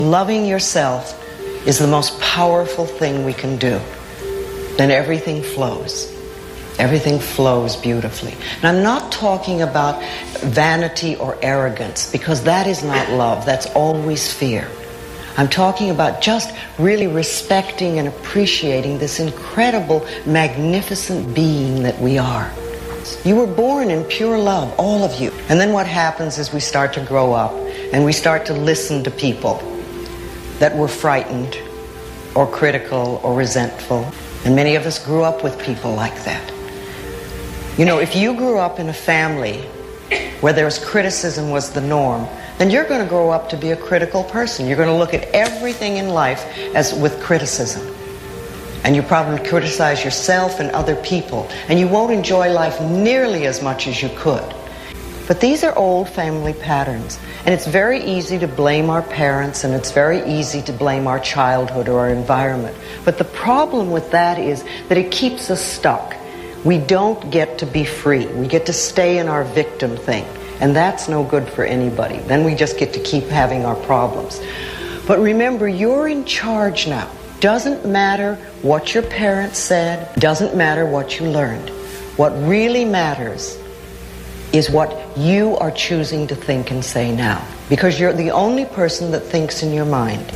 Loving yourself is the most powerful thing we can do. Then everything flows. Everything flows beautifully. And I'm not talking about vanity or arrogance, because that is not love. That's always fear. I'm talking about just really respecting and appreciating this incredible, magnificent being that we are. You were born in pure love, all of you. And then what happens is we start to grow up and we start to listen to people that were frightened or critical or resentful. And many of us grew up with people like that. You know, if you grew up in a family where there's criticism was the norm, then you're going to grow up to be a critical person. You're going to look at everything in life as with criticism. And you probably criticize yourself and other people. And you won't enjoy life nearly as much as you could. But these are old family patterns. And it's very easy to blame our parents, and it's very easy to blame our childhood or our environment. But the problem with that is that it keeps us stuck. We don't get to be free. We get to stay in our victim thing. And that's no good for anybody. Then we just get to keep having our problems. But remember, you're in charge now. Doesn't matter what your parents said. Doesn't matter what you learned. What really matters is what you are choosing to think and say now. Because you're the only person that thinks in your mind.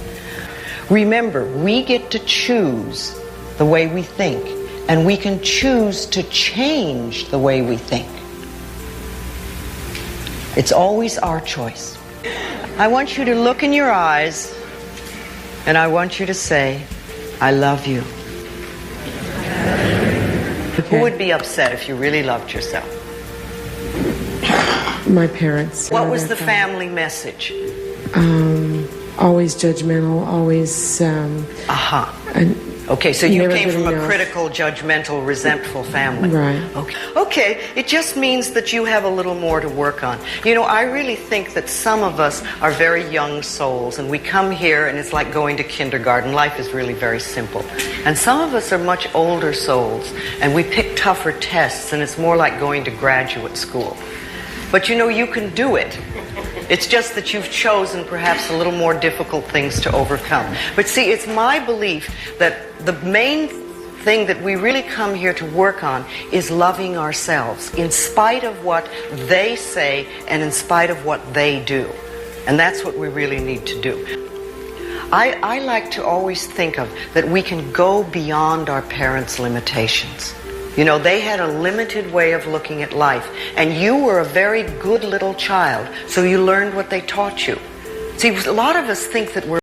Remember, we get to choose the way we think. And we can choose to change the way we think. It's always our choice. I want you to look in your eyes, and I want you to say, I love you. Okay. Who would be upset if you really loved yourself? My parents. What was the family message? Always judgmental, always... Okay, so you came from a critical, judgmental, resentful family. Right. Okay, it just means that you have a little more to work on. You know, I really think that some of us are very young souls, and we come here and it's like going to kindergarten. Life is really very simple. And some of us are much older souls, and we pick tougher tests, and it's more like going to graduate school. But you know, you can do it. It's just that you've chosen perhaps a little more difficult things to overcome. But see, it's my belief that the main thing that we really come here to work on is loving ourselves, in spite of what they say and in spite of what they do. And that's what we really need to do. I like to always think of that we can go beyond our parents' limitations. You know, they had a limited way of looking at life, and you were a very good little child, so you learned what they taught you. See, a lot of us think that we're